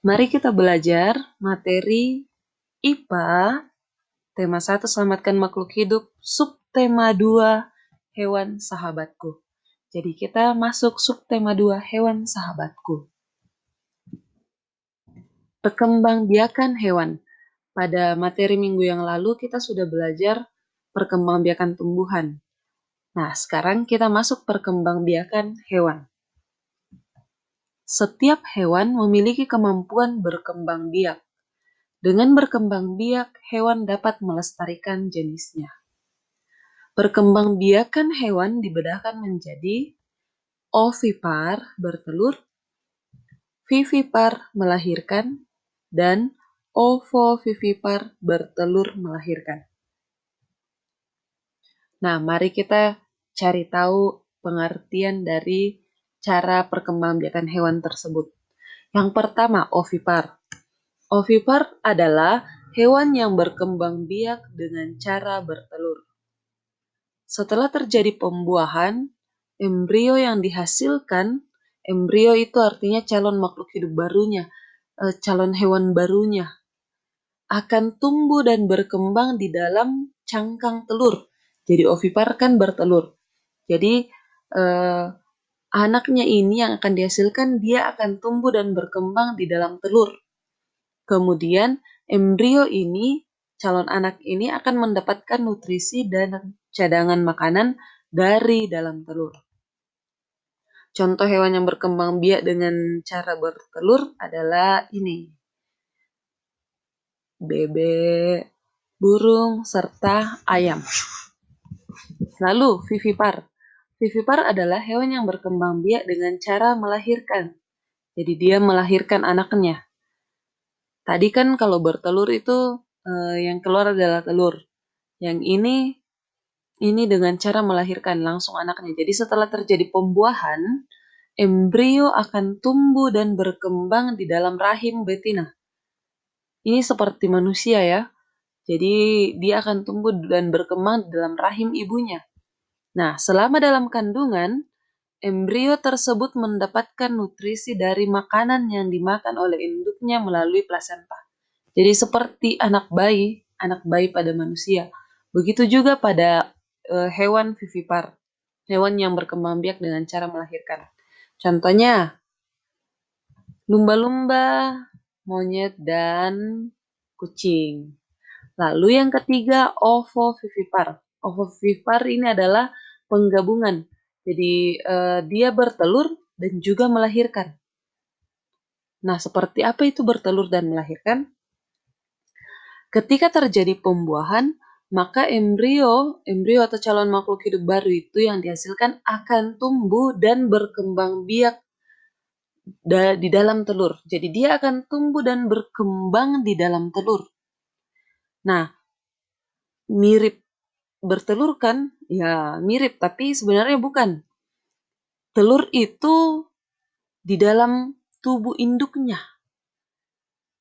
Mari kita belajar materi IPA, tema 1 selamatkan makhluk hidup, subtema 2 hewan sahabatku. Jadi kita masuk subtema 2 hewan sahabatku. Perkembangbiakan hewan. Pada materi minggu yang lalu kita sudah belajar perkembangbiakan tumbuhan. Nah, sekarang kita masuk perkembangbiakan hewan. Setiap hewan memiliki kemampuan berkembang biak. Dengan berkembang biak, hewan dapat melestarikan jenisnya. Perkembangbiakan hewan dibedakan menjadi ovipar bertelur, vivipar melahirkan, dan ovovivipar bertelur melahirkan. Nah, mari kita cari tahu pengertian dari cara perkembangbiakan hewan tersebut. Yang pertama, ovipar. Ovipar adalah hewan yang berkembang biak dengan cara bertelur. Setelah terjadi pembuahan, embrio yang dihasilkan, embrio itu artinya calon makhluk hidup barunya, calon hewan barunya, akan tumbuh dan berkembang di dalam cangkang telur. Jadi ovipar kan bertelur. Jadi anaknya ini yang akan dihasilkan, dia akan tumbuh dan berkembang di dalam telur. Kemudian embrio ini, calon anak ini akan mendapatkan nutrisi dan cadangan makanan dari dalam telur. Contoh hewan yang berkembang biak dengan cara bertelur adalah ini. Bebek, burung, serta ayam. Lalu vivipar. Vivipar adalah hewan yang berkembang biak dengan cara melahirkan. Jadi dia melahirkan anaknya. Tadi kan kalau bertelur itu yang keluar adalah telur. Yang ini dengan cara melahirkan langsung anaknya. Jadi setelah terjadi pembuahan, embrio akan tumbuh dan berkembang di dalam rahim betina. Ini seperti manusia ya. Jadi dia akan tumbuh dan berkembang di dalam rahim ibunya. Nah, selama dalam kandungan, embrio tersebut mendapatkan nutrisi dari makanan yang dimakan oleh induknya melalui plasenta. Jadi seperti anak bayi pada manusia. Begitu juga pada hewan vivipar, hewan yang berkembang biak dengan cara melahirkan. Contohnya, lumba-lumba, monyet, dan kucing. Lalu yang ketiga, ovovivipar. Ovovivipar ini adalah penggabungan. Jadi dia bertelur dan juga melahirkan. Nah, seperti apa itu bertelur dan melahirkan? Ketika terjadi pembuahan, maka embrio atau calon makhluk hidup baru itu yang dihasilkan akan tumbuh dan berkembang biak di dalam telur. Jadi dia akan tumbuh dan berkembang di dalam telur. Nah, mirip bertelur kan? Ya, mirip, tapi sebenarnya bukan. Telur itu di dalam tubuh induknya.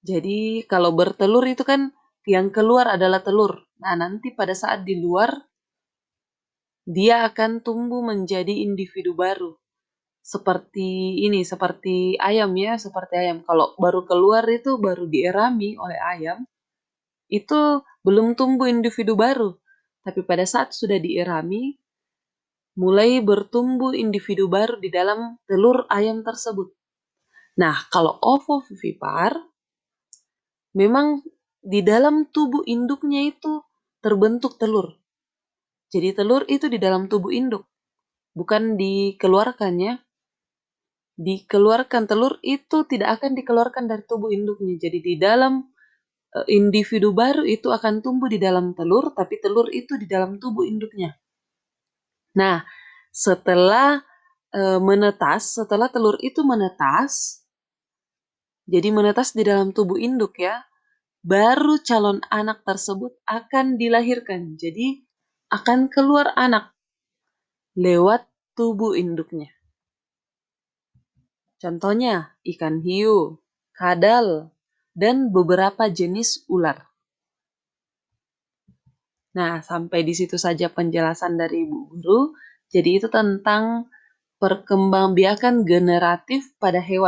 Jadi kalau bertelur itu kan yang keluar adalah telur. Nah, nanti pada saat di luar, dia akan tumbuh menjadi individu baru. Seperti ini, seperti ayam ya, seperti ayam. Kalau baru keluar itu baru dierami oleh ayam, itu belum tumbuh individu baru. Tapi pada saat sudah dierami, mulai bertumbuh individu baru di dalam telur ayam tersebut. Nah, kalau ovovivipar, memang di dalam tubuh induknya itu terbentuk telur. Jadi telur itu di dalam tubuh induk, bukan dikeluarkannya. Dikeluarkan telur itu tidak akan dikeluarkan dari tubuh induknya. Jadi di dalam individu baru itu akan tumbuh di dalam telur, tapi telur itu di dalam tubuh induknya. Nah, setelah setelah telur itu menetas, jadi menetas di dalam tubuh induk ya, baru calon anak tersebut akan dilahirkan. Jadi akan keluar anak lewat tubuh induknya. Contohnya ikan hiu, kadal, dan beberapa jenis ular. Nah, sampai di situ saja penjelasan dari Ibu Guru. Jadi itu tentang perkembangbiakan generatif pada hewan.